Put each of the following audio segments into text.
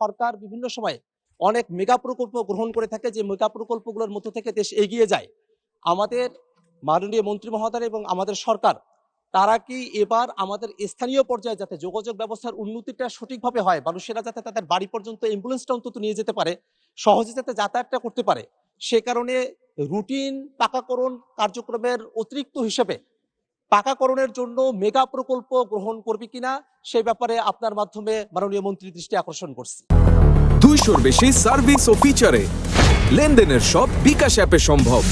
সরকার বিভিন্ন সময়ে অনেক মেগা প্রকল্প গ্রহণ করে থাকে, যে মেগা প্রকল্পগুলোর মধ্য থেকে দেশ এগিয়ে যায়। আমাদের মাননীয় মন্ত্রী মহোদয় এবং আমাদের সরকার, তারা কি এবার আমাদের স্থানীয় পর্যায়ে যাতে যোগাযোগ ব্যবস্থার উন্নতিটা সঠিকভাবে হয়, মানুষেরা যাতে তাদের বাড়ি পর্যন্ত অ্যাম্বুলেন্সটা অন্তত নিয়ে যেতে পারে, সহজে যাতে যাতায়াতটা করতে পারে, সে কারণে রুটিন পাকাকরণ কার্যক্রমের অতিরিক্ত হিসেবে পাকাকরণের জন্য মেগা প্রকল্প গ্রহণ করবে কিনা সেই ব্যাপারে আপনার মাধ্যমে মাননীয় মন্ত্রীর দৃষ্টি আকর্ষণ করছি। 200-র বেশি সার্ভিস ও ফিচারে লেনদেনের সব বিকাশ অ্যাপে সম্ভব।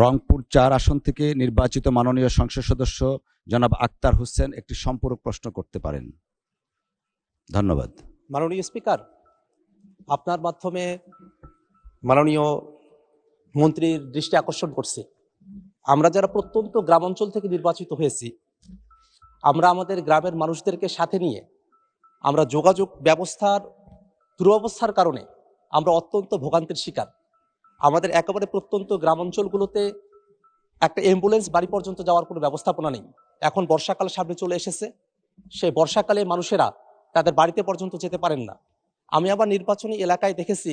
রংপুর 4 আসন থেকে নির্বাচিত মাননীয় সংসদ সদস্য জনাব আক্তার হোসেন একটি সম্পূরক প্রশ্ন করতে পারেন। ধন্যবাদ। মাননীয় স্পিকার, আপনার মাধ্যমে মাননীয় মন্ত্রীর দৃষ্টি আকর্ষণ করছি, আমরা যারা প্রত্যন্ত গ্রামাঞ্চল থেকে নির্বাচিত হয়েছি, আমরা আমাদের গ্রামের মানুষদেরকে সাথে নিয়ে আমরা যোগাযোগ ব্যবস্থার দুরবস্থার কারণে আমরা অত্যন্ত ভোগান্তির শিকার। আমাদের একেবারে প্রত্যন্ত গ্রামাঞ্চলগুলোতে একটা অ্যাম্বুলেন্স বাড়ি পর্যন্ত যাওয়ার কোনো ব্যবস্থাপনা নেই। এখন বর্ষাকাল সামনে চলে এসেছে, সেই বর্ষাকালে মানুষেরা তাদের বাড়িতে পর্যন্ত যেতে পারেন না। আমি আবার নির্বাচনী এলাকায় দেখেছি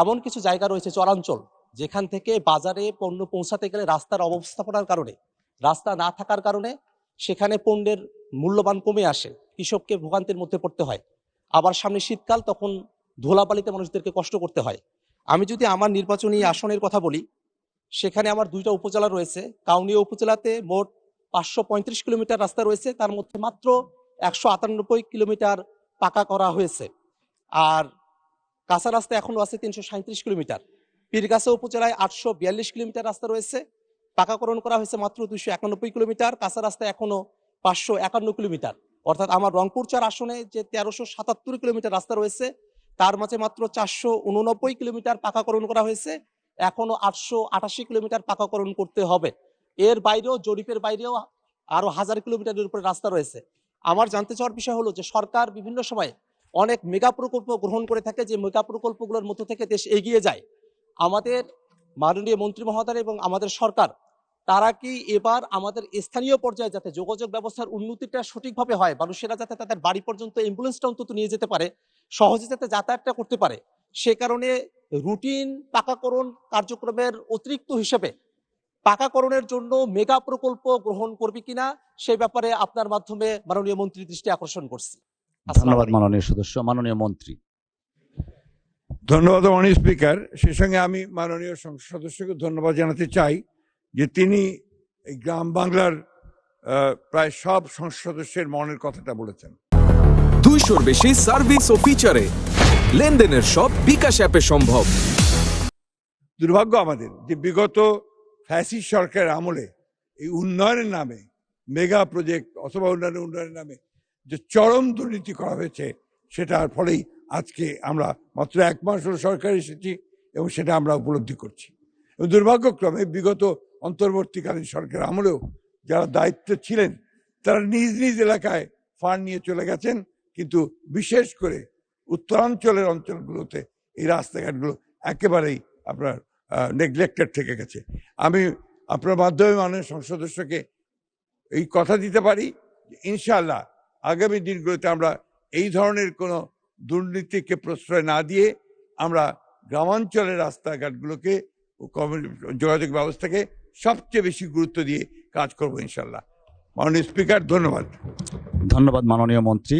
এমন কিছু জায়গা রয়েছে চরাঞ্চল, যেখান থেকে বাজারে পণ্য পৌঁছাতে গেলে রাস্তার অব্যবস্থাপনার কারণে, রাস্তা না থাকার কারণে সেখানে পণ্যের মূল্যবান কমে আসে, কৃষককে ভোগান্তির মধ্যে পড়তে হয়। আবার সামনে শীতকাল, তখন ধুলাবালিতে মানুষদেরকে কষ্ট করতে হয়। আমি যদি আমার নির্বাচনী আসনের কথা বলি, সেখানে আমার 2টা উপজেলা রয়েছে। কাউনিয়া উপজেলাতে মোট 535 কিলোমিটার রাস্তা রয়েছে, তার মধ্যে মাত্র 198 কিলোমিটার পাকা করা হয়েছে, আর কাঁচা রাস্তা এখনো আছে 337 কিলোমিটার। পীরগাছা উপজেলায় 842 কিলোমিটার রাস্তা রয়েছে, পাকাকরণ করা হয়েছে মাত্র 291 কিলোমিটার, কাঁচা রাস্তা এখনো 551 কিলোমিটার। অর্থাৎ আমার রংপুর 4 আসনে যে 1377 কিলোমিটার রাস্তা রয়েছে, তার মাঝে মাত্র 489 কিলোমিটার পাকাকরণ করা হয়েছে, এখনো 888 কিলোমিটার পাকাকরণ করতে হবে। এর বাইরেও, জরিপের বাইরেও আরো 1000 কিলোমিটারের উপরে রাস্তা রয়েছে। আমার জানতে চাওয়ার বিষয় হলো যে সরকার বিভিন্ন সময়ে অনেক মেগা প্রকল্প গ্রহণ করে থাকে, যে মেগা প্রকল্পগুলোর মধ্য থেকে দেশ এগিয়ে যায়। আমাদের মাননীয় মন্ত্রী মহোদয় এবং আমাদের সরকার, তারা কি এবার আমাদের স্থানীয় পর্যায়ে যাতে যোগাযোগ ব্যবস্থার উন্নতিটা সঠিকভাবে হয়, মানুষেরা যাতে তাদের বাড়ি পর্যন্ত অ্যাম্বুলেন্সটা অন্তত নিয়ে যেতে পারে, সহজে যাতে যাতায়াতটা করতে পারে, সে কারণে রুটিন পাকাকরণ কার্যক্রমের অতিরিক্ত হিসেবে পাকাকরণের জন্য মেগা প্রকল্প গ্রহণ করবে কিনা সেই ব্যাপারে আপনার মাধ্যমে মাননীয় মন্ত্রীর দৃষ্টি আকর্ষণ করছি। ধন্যবাদ মাননীয় সদস্য। মাননীয় মন্ত্রী। ধন্যবাদ মাননীয় স্পিকার। সেই সঙ্গে আমি মাননীয় সংসদ সদস্যকে ধন্যবাদ জানাতে চাই যে তিনি এই গ্রাম বাংলার প্রায় সব সংসদ সদস্যের মনের কথাটা বলেছেন। 200-র বেশি সার্ভিস ও ফিচারে লেনদেনের সব বিকাশ অ্যাপে সম্ভব। দুর্ভাগ্য আমাদের যে বিগত ফ্যাসিস্ট সরকারের আমলে এই উন্নয়নের নামে, মেগা প্রজেক্ট অথবা উন্নয়নের নামে যে চরম দুর্নীতি করা হয়েছে, সেটার ফলেই আজকে আমরা মাত্র 1 মাস হল সরকার এসেছি এবং সেটা আমরা উপলব্ধি করছি। এবং দুর্ভাগ্যক্রমে বিগত অন্তর্বর্তীকালীন সরকার আমলেও যারা দায়িত্বে ছিলেন, তারা নিজ নিজ এলাকায় ফান্ড নিয়ে চলে গেছেন, কিন্তু বিশেষ করে উত্তরাঞ্চলের অঞ্চলগুলোতে এই রাস্তাঘাটগুলো একেবারেই আপনার নেগলেক্টেড থেকে গেছে। আমি আপনার মাধ্যমে মাননীয় সংসদ সদস্যকে এই কথা দিতে পারি, ইনশাআল্লাহ আগামী দিনগুলোতে আমরা এই ধরনের কোনো দুর্নীতিকে প্রশ্রয় না দিয়ে আমরা গ্রামাঞ্চলের রাস্তাঘাটগুলোকে ও যোগাযোগ ব্যবস্থাকে সবচেয়ে বেশি গুরুত্ব দিয়ে কাজ করবো ইনশাআল্লাহ। মাননীয় স্পিকার, ধন্যবাদ। ধন্যবাদ মাননীয় মন্ত্রী।